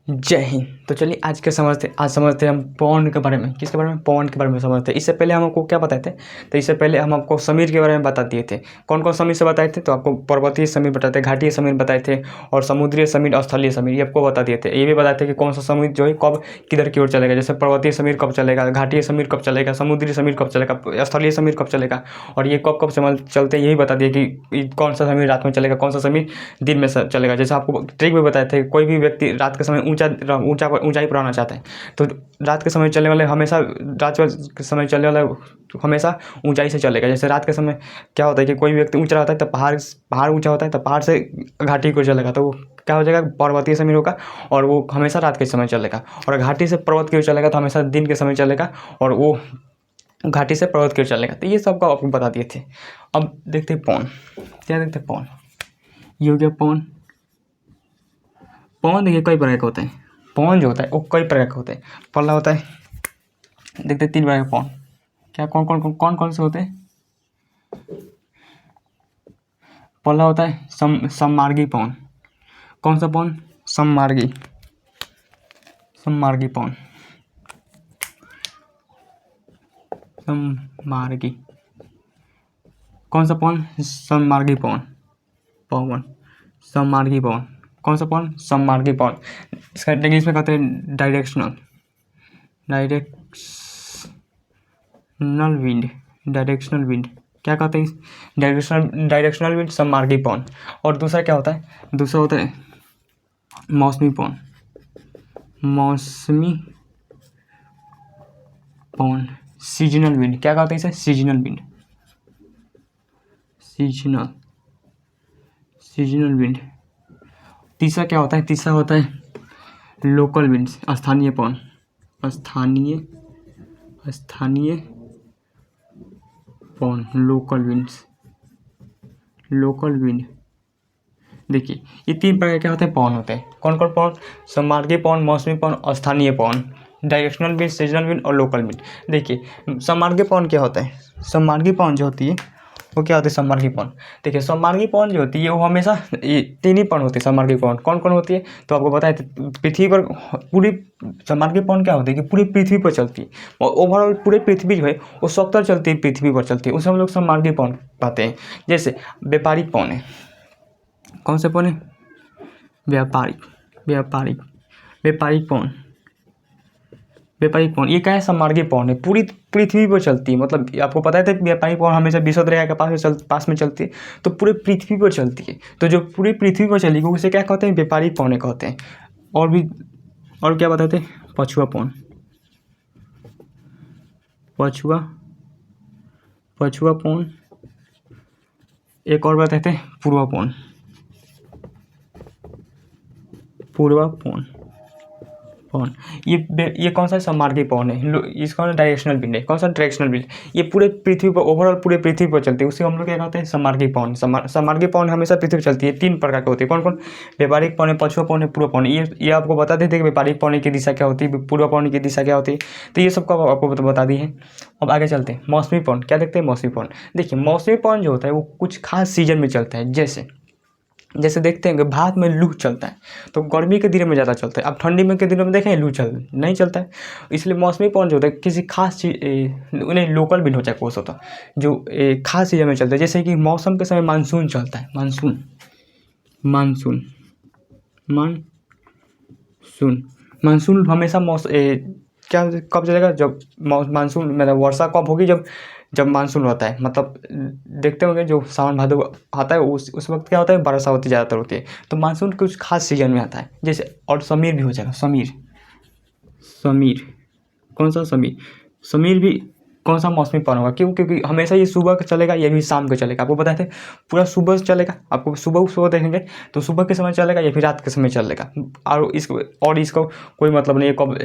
जय हिंद। तो चलिए आज समझते हैं हम पवन के बारे में। किसके बारे में? पवन के बारे में समझते हैं। इससे पहले हम आपको क्या बताए थे? तो इससे पहले हम आपको समीर के बारे में बता दिए थे। कौन कौन समीर से बताए थे? तो आपको पर्वतीय समीर बताए थे, घाटीय समीर बताए थे, और समुद्रीय समीर और स्थलीय समीर ये आपको बता दिए थे। ये भी बताए थे कि कौन सा समीर जो है कब किधर की ओर चलेगा, जैसे पर्वतीय समीर कब चलेगा, घाटीय समीर कब चलेगा, समुद्री समीर कब चलेगा, स्थलीय समीर कब चलेगा, और ये कब कब चलते हैं। यही बता दिए कि कौन सा समीर रात में चलेगा, कौन सा समीर दिन में चलेगा। जैसे आपको ट्रिक भी बताए थे, कोई भी व्यक्ति रात के समय ऊंचाई पर आना चाहता है तो रात के समय चलने वाले हमेशा हमेशा ऊंचाई से चलेगा। जैसे रात के समय क्या होता है कि कोई व्यक्ति ऊंचा रहता है तो पहाड़ ऊंचा होता है तो पहाड़ से घाटी को चलेगा, तो वो क्या हो जाएगा, पर्वतीय समीर होगा, और वो हमेशा रात के समय चलेगा। और घाटी से पर्वत की ओर चलेगा तो हमेशा दिन के समय चलेगा, और वो घाटी से पर्वत की ओर चलेगा। तो ये सब का आपको बता दिए थे। अब देखते हैं पवन। क्या देखते हैं? पवन। ये हो गया पवन। पवन देखिए कई प्रकार के होते हैं। पवन जो होता है वो कई प्रकार का होता है। पहला होता है, देखते हैं 3 प्रकार के पवन। क्या कौन कौन से होते हैं? पहला होता है सममार्गी पवन। कौन सा पवन? सममार्गी पवन। सममार्गी कौन सा पवन? सममार्गी पवन। सममार्गी पवन कौन सा पवन? सममार्गी पवन। इसका इंग्लिश में कहते हैं डायरेक्शनल विंड। क्या कहते हैं? डायरेक्शनल विंड, सममार्गी पवन। और दूसरा क्या होता है? दूसरा होता है मौसमी पवन। Seasonal wind. क्या कहते हैं इसे? Seasonal wind. तीसरा क्या होता है? तीसरा होता है लोकल विंड, स्थानीय पवन। स्थानीय पवन, लोकल विंड। देखिए ये 3 प्रकार के होते हैं पवन होते हैं। कौन कौन पवन? सममार्गी पवन, मौसमी पवन और स्थानीय पवन। डायरेक्शनल विंड, सीजनल विंड और लोकल विंड। देखिए सममार्गी पवन क्या होता है? सममार्गी पवन जो होती है वो क्या होती है? सममार्गी पवन, देखिए सममार्गी पवन जो होती है वो हमेशा ये 3 ही पवन होती है। सममार्गी पवन कौन कौन होती है? तो आपको बताया पृथ्वी पर पूरी सममार्गी पवन क्या होती है कि पूरी पृथ्वी पर चलती है, और ओवरऑल पूरे पृथ्वी जो है वो स्वतः चलती है, पृथ्वी पर चलती है, उसे हम लोग सममार्गी पवन पाते हैं। जैसे व्यापारिक पवन है। कौन से पवन है? व्यापारिक पवन ये क्या है? सममार्गी पवन है, पूरी पृथ्वी पर चलती है। मतलब आपको पता है व्यापारिक पवन हमेशा विश्वविद्यालय के पास में चलती है, तो पूरे पृथ्वी पर चलती है। तो जो पूरी पृथ्वी पर चलेगी उसे क्या कहते हैं? व्यापारिक पवन कहते हैं। और क्या बताते हैं? पछुआ पवन। पछुआ पवन। एक और बताते हैं पूर्वा पवन। ये कौन सा सममार्गी पवन है? इसका डायरेक्शनल विंड है। कौन सा? Directional wind. ये पूरे पृथ्वी पर ओवरऑल पूरे पृथ्वी पर चलती है, उसे हम लोग क्या कहते हैं? सममार्गी पवन। सममार्गी पवन हमेशा पृथ्वी पर चलती है। 3 प्रकार की होती है। कौन कौन? व्यापारिक पवन है, पछुआ पवन है, पूर्व पवन। ये आपको बता देते हैं कि व्यापारिक पवन की दिशा क्या होती है, पूर्व पवन की दिशा क्या होती है। तो ये सब आपको बता दी है। अब आगे चलते हैं मौसमी पवन। क्या देखते हैं? मौसमी पवन। देखिए मौसमी पवन जो होता है वो कुछ खास सीजन में चलता है। जैसे देखते हैं कि भारत में लू चलता है तो गर्मी के दिनों में ज़्यादा चलता है। अब ठंडी में के दिनों में देखें लू नहीं चलता है। इसलिए मौसमी पवन जो होता है किसी खास चीज़, उन्हें लोकल विंड हो चाहे कोर्स होता है जो खास सीजन में चलता है। जैसे कि मौसम के समय मानसून चलता है। मानसून हमेशा क्या कब चलेगा? जब मानसून मतलब वर्षा कब होगी? जब मानसून होता है, मतलब देखते होंगे जो सावन भादो आता है उस वक्त क्या होता है? वर्षा होती ज़्यादातर होती है। तो मानसून कुछ खास सीजन में आता है। जैसे और समीर भी हो जाएगा। समीर कौन सा? समीर भी कौन सा मौसमी पवन होगा? क्योंकि हमेशा ये सुबह का चलेगा, ये भी शाम को चलेगा। आपको बताए थे पूरा सुबह चलेगा। आपको सुबह देखेंगे तो सुबह के समय चलेगा या फिर रात के समय चलेगा, और इसको कोई मतलब नहीं है कब,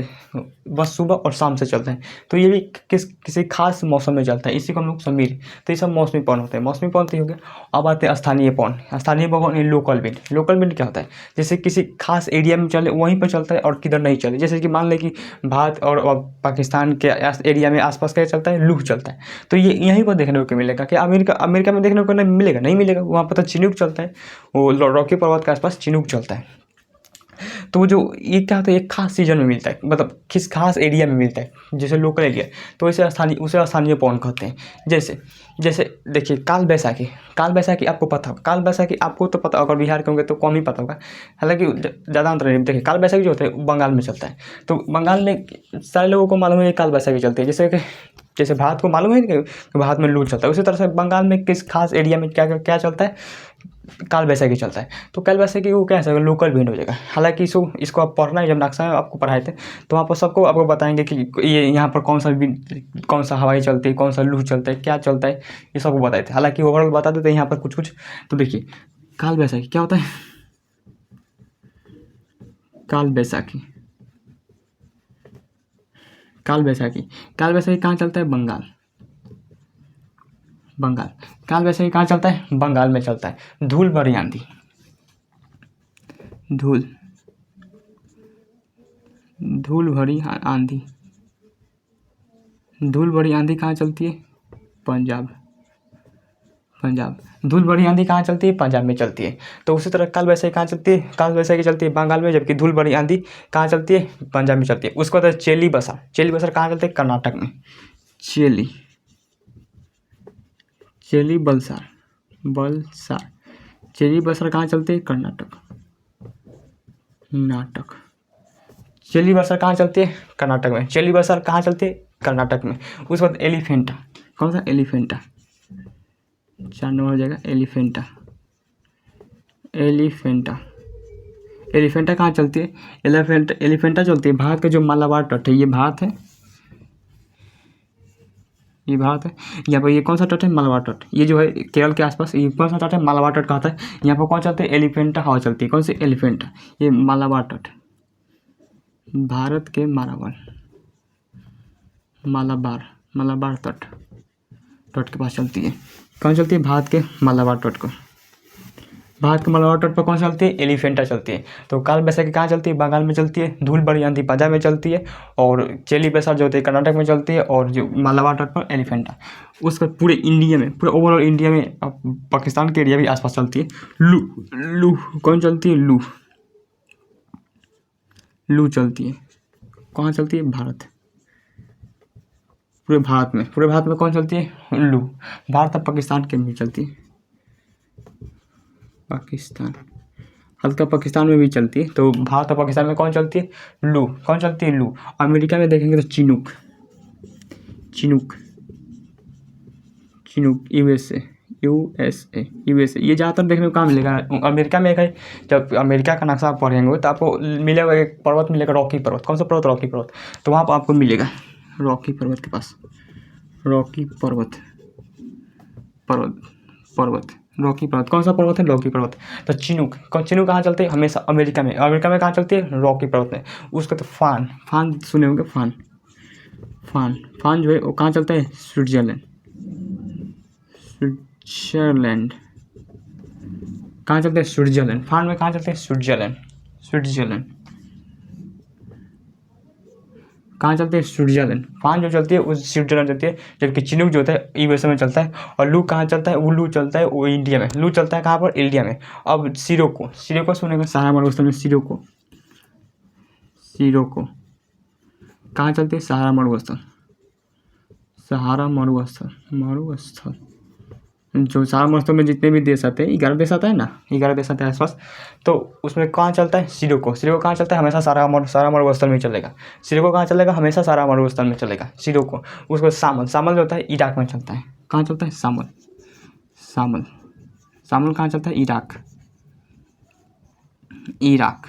बस सुबह और शाम से चलता है। तो ये भी किसी खास मौसम में चलता है, इसी को हम लोग समीर। तो ये सब मौसमी पवन होते हैं। मौसमी पवन तो हो गया। अब आते हैं स्थानीय पवन। लोकल विंड क्या होता है? जैसे किसी खास एरिया में चले वहीं पर चलता है और किधर नहीं चले। जैसे कि मान लें कि भारत और पाकिस्तान के एरिया में आसपास क्या चलता है? लू चलता है। तो ये यहीं पर देखने को मिलेगा कि अमेरिका में देखने को नहीं मिलेगा। वहाँ पर तो चिनूक चलता है, वो रॉकी पर्वत के आसपास चिनूक चलता है। तो वो जो ये क्या होता है, एक खास सीजन में मिलता है, मतलब किस खास एरिया में मिलता है, जैसे लोकल एरिया, तो उसे स्थानीय पवन कहते हैं। जैसे जैसे देखिए काल बैसाखी, काल बैसाखी आपको पता होगा, काल बैसाखी आपको तो पता होगा, बिहार के होंगे तो कम ही पता होगा, हालांकि ज़्यादा अंतर नहीं। देखिए काल बैसाखी जो होता है बंगाल में चलता है, तो बंगाल में सारे लोगों को मालूम है कि काल बैसाखी चलती है। जैसे भारत को मालूम है कि भारत में लू चलता है, उसी तरह से बंगाल में किस खास एरिया में क्या क्या चलता है, काल बैसाखी चलता है। तो काल बैसाखी वो क्या है, लोकल भी हो जाएगा। हालांकि इसको आप पढ़ना है, जब नक्शा में आपको पढ़ाए थे तो वहाँ पर सबको आपको बताएंगे कि ये यहाँ पर कौन सा हवाई चलती है, कौन सा लू चलता है, क्या चलता है, ये सबको बताए थे। हालांकि ओवरऑल बता देते हैं यहाँ पर कुछ कुछ। तो देखिए काल बैसाखी क्या होता है, काल बैसाखी, काल बैसाखी, काल बैसाखी कहाँ चलता है, बंगाल, बंगाल। काल वैसे कहाँ चलता है, बंगाल में चलता है। धूल भरी आंधी, धूल धूल भरी आंधी, धूल भरी आंधी कहाँ चलती है, पंजाब, पंजाब। धूल भरी आंधी कहाँ चलती है, पंजाब में चलती है। तो उसी तरह काल वैसाखी कहाँ चलती है, काल वैसाखी चलती है बंगाल में, जबकि धूल भरी आंधी कहाँ चलती है, पंजाब में चलती है। उसके बाद चेली बसा, चेली बसर कहाँ चलती है, कर्नाटक में। चेली, चेली बलसार, बलसार, चेली बसर कहाँ चलती है, कर्नाटक, नाटक। चेली बसर कहाँ चलती है, कर्नाटक में। चेली बसर कहाँ चलती है, कर्नाटक में। उसके बाद एलिफेंटा, कौन सा, एलिफेंटा, 4 नंबर हो जाएगा, एलिफेंटा, एलिफेंटा। एलिफेंटा कहाँ चलती है, एलिफेंटा चलती है भारत का जो मालाबार तट है, ये भारत है, ये भारत है। यहाँ पर ये कौन सा तट है, मालाबार तट। ये जो है केरल के आसपास, ये कौन सा तट है, मालाबार तट कहता है। यहाँ पर कौन चलते हैं, एलिफेंटा हवा चलती है। कौन सी, एलिफेंटा। ये मालाबार तट, भारत के मालाबार, मालाबार, मालाबार तट, तट के पास चलती है। कौन चलती है, भारत के मालाबार तट को। भारत के मालाबार तट पर कौन चलती है, एलिफेंटा चलती है। तो काल बैसाखी कहाँ चलती है, बंगाल में चलती है। धूल भरी आंधी पंजाब में चलती है। और चेली बैसाख जो होती है कर्नाटक में चलती है। और जो मालाबार तट पर एलिफेंटा। उसका पूरे इंडिया में, पूरे ओवरऑल इंडिया में, पाकिस्तान के एरिया भी आसपास चलती है। लू, लू कौन चलती है, लू, लू चलती है। कहाँ चलती है, भारत, पूरे भारत में, पूरे भारत में कौन चलती है, लू। भारत और पाकिस्तान के भी चलती है, पाकिस्तान, हल्का पाकिस्तान में भी चलती है। तो भारत और पाकिस्तान में कौन चलती है, लू। कौन चलती है, लू। अमेरिका में देखेंगे तो Chinook, Chinook, Chinook, USA, USA, USA. ये ज़्यादातर देखने को कहाँ मिलेगा, अमेरिका में एक है। जब अमेरिका का नक्शा आप पढ़ेंगे तो आपको मिलेगा, एक पर्वत मिलेगा, रॉकी पर्वत। कौन सा पर्वत, रॉकी पर्वत। तो वहाँ पर आपको मिलेगा, रॉकी पर्वत के पास, रॉकी पर्वत, पर्वत, पर्वत, रॉकी पर्वत। कौन सा पर्वत है, रॉकी पर्वत। तो चिनूक, चिनूक कहाँ चलते हैं, हमेशा अमेरिका में। अमेरिका में कहाँ चलती है, रॉकी पर्वत में। उसका तो फान, फान सुने होंगे, फान, फान, फान जो है वो कहाँ चलता है, स्विट्जरलैंड, स्विट्जरलैंड। कहाँ चलते हैं, स्विट्जरलैंड। फान में कहाँ चलते हैं, स्विट्जरलैंड, स्विट्जरलैंड। कहाँ चलती है, स्विट्जरलैंड। फान जो चलती है वो स्विट्जरलैंड चलती है। जबकि चिनूक जो होता है यूएसए में चलता है। और लू कहाँ चलता है, वो लू चलता है वो इंडिया में। लू चलता है कहाँ पर, इंडिया में। अब सिरोको, सिरोको सुनेंगे, सहारा मरुस्थल में सिरोको, सिरोको कहाँ चलती है, सहारा मरुस्थल, सहारा मरुस्थल, मरुस्थल। जो सहारा मरुस्थल में जितने भी देश आते हैं, 11 देश आता है ना, 11 देश आते हैं आसपास। तो उसमें कहाँ चलता है, सिरोको। सिरोको कहाँ चलता है, हमेशा सहारा मरुस्थल में चलेगा। सिरोको कहाँ चलेगा, हमेशा सहारा मरुस्थल में चलेगा, सिरोको। उसको सामल, सामल जो होता है इराक में चलता है। कहाँ चलता है, सामल, सामल, सामल कहाँ चलता है, इराक, इराक,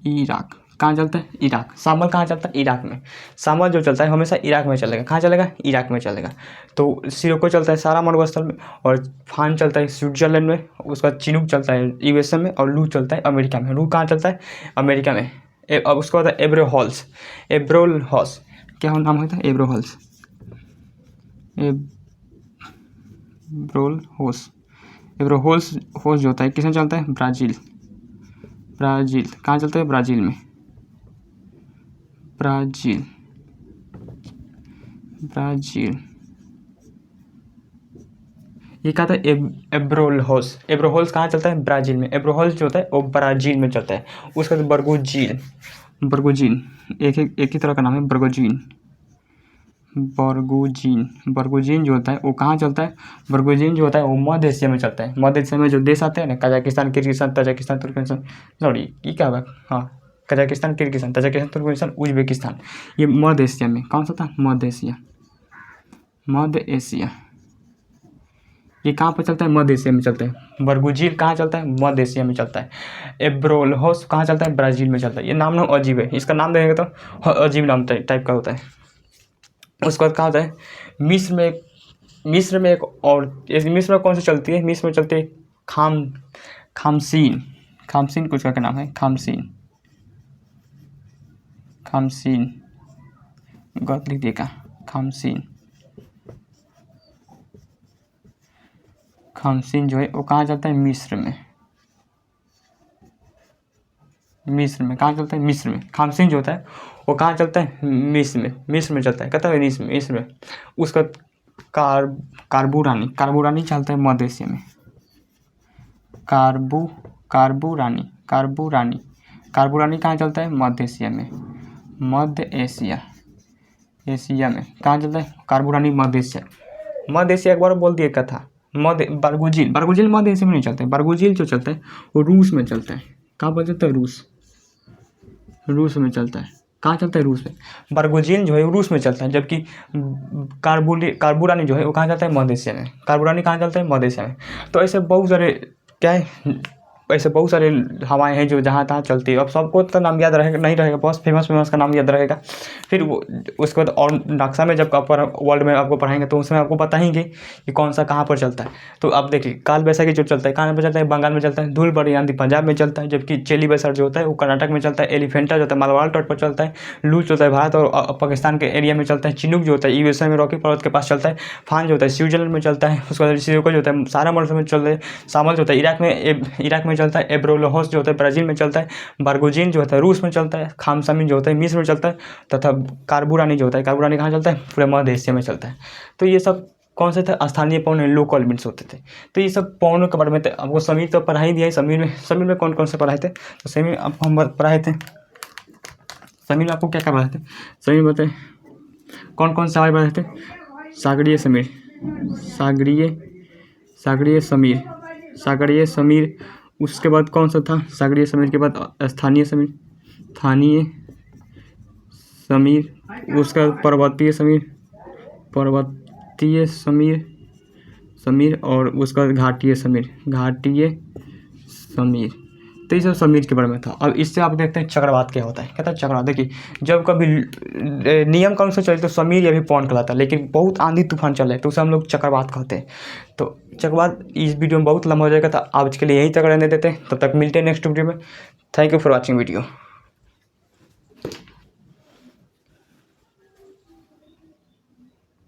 इराक कहाँ चलता है, इराक। सामल कहाँ चलता है, इराक में। सामल जो चलता है हमेशा इराक में चलेगा। कहाँ चलेगा, इराक में चलेगा। तो सिरोको चलता है सहारा मरुस्थल में। और फान चलता है स्विट्जरलैंड में। उसका चिनूक चलता है यूएसए में। और लू चलता है अमेरिका में। लू कहाँ चलता है, अमेरिका में। अब उसके बाद एब्रो हॉल्स, एब्रोल हॉल्स, क्या नाम होता है, एब्रो halls, Abrol halls, एब्रो halls, halls जो होता है किसमें चलता है, ब्राज़ील, ब्राज़ील कहाँ चलता है, ब्राज़ील में, ब्राज़ील, ब्राज़ील। ये कहा था एब्रोहोल्स। एब्रोहोल्स कहाँ चलता है? ब्राज़ील में। एब्रोहोल्स जो होता है वो ब्राज़ील में चलता है। उसका तो बरगुजीन, बरगुजीन एक ही तरह का नाम है, बरगुजीन। बरगुजीन जो होता है वो कहाँ चलता है? बरगुजीन जो होता है वो मध्य एशिया में चलता है। मध्य एशिया में जो देश आते हैं ना, Kazakhstan, Kyrgyzstan, Tajikistan, Turkmenistan, sorry ये क्या होगा, हाँ Kazakhstan, Kyrgyzstan, Tajikistan, Turkmenistan, Uzbekistan, ये मध्य एशिया में। कौन सा था? मध्य एशिया। मध्य एशिया ये कहाँ पर चलता है? मध्य एशिया में चलता है। बरगुजील कहाँ चलता है? मध्य एशिया में चलता है। एब्रोहोल्स कहाँ चलता है? ब्राज़ील में चलता है। ये नाम ना अजीब है, इसका नाम देखेंगे तो अजीब नाम टाइप का होता है। उसके बाद कहाँ होता है? मिस्र में एक और, मिस्र में कौन सी चलती है? मिस्र में चलती है खामसीन कुछ का नाम है, खामसीन गलत लिख देगा। खामसीन जो है वो कहाँ चलता है? मिस्र में। कहाँ चलता है? मिस्र में। खामसीन जो होता है वो कहाँ चलता है? मिस्र में चलता है। कहता है मिस्र में। उसका कारबूरानी चलता है मध्य एशिया में। कारबूरानी कहाँ चलता है? मध्य एशिया में। एशिया में कहाँ चलता है? कारबूरानी मध्य एशिया एक बार बोल दिया क्या था? बरगुजील मध्य एशिया में नहीं चलता है। बरगुजील जो चलता है वो रूस में चलता है। कहाँ पर चलता है? रूस में चलता है। कहाँ चलता है? रूस में। बरगुजील जो है वो रूस में चलता है, जबकि कारबूरानी जो है वो कहाँ चलता है? मध्य एशिया में। कारबूरानी कहाँ चलता है? मध्य एशिया में। तो ऐसे बहुत सारे क्या है, ऐसे बहुत सारे हवाएं हैं जो जहाँ तहाँ चलती है। अब सबको तो नाम याद रहेगा नहीं रहेगा, बहुत फेमस का नाम याद रहेगा। फिर वो उसके बाद और नक्शा में जब आप वर्ल्ड में आपको पढ़ाएंगे तो उसमें आपको बताएंगे कि कौन सा कहाँ पर चलता है। तो अब देखिए काल बैसाखी जो चलता है कहाँ पर चलता है? बंगाल में चलता है। धूल भरी आंधी पंजाब में चलता है, जबकि चेली बैसाख जो होता है वो कर्नाटक में चलता है। एलिफेंटा जो होता है मालवाड़ तट पर चलता है। लू जो होता है भारत और पाकिस्तान के एरिया में चलता है। चिनूक जो होता है यूएसए में रॉकी पर्वत के पास चलता है। फान जो होता है स्विट्जरलैंड में चलता है। उसके बाद सिरोको जो होता है सारा मौसम में चलता है। सामल जो होता है इराक में चलता है। एब्रोहोल्स जो होता है ब्राज़ील में चलता है। बरगुजीन जो होता है रूस में चलता है। खामसामीन जो होता है मिस्र में चलता है। तथा कारबूरानी जो होता है कारबूरानी कहाँ चलता है? पूरे मध्य एशिया में चलता है। तो ये सब कौन से थे? स्थानीय पौन, लोकल विंड्स होते थे। तो ये सब पौनों के बारे में आपको समीर तो पढ़ा ही दिया है। समीर में कौन कौन से पढ़ाए थे? तो समीर आपको हम पढ़ाए थे। समीर में आपको क्या क्या पढ़ाए थे? समीर बताए कौन कौन से हवाई पढ़ाए थे? सागरीय समीर। उसके बाद कौन सा था? सागरीय समीर के बाद स्थानीय समीर। उसका पर्वतीय समीर और उसका घाटीय समीर। तो ये सब समीर के बारे में था। अब इससे आप देखते हैं चक्रवात क्या होता है। कहता है चक्रवात, देखिए जब कभी नियम कानून से चले तो समीर या भी पवन कहलाता है, लेकिन बहुत आंधी तूफान चले तो उसे हम लोग चक्रवात कहते हैं। तो चक्रवात इस वीडियो में बहुत लंबा हो जाएगा, तो आज के लिए यहीं तक रहने देते हैं। तब तक मिलते हैं नेक्स्ट वीडियो में। Thank you for watching video.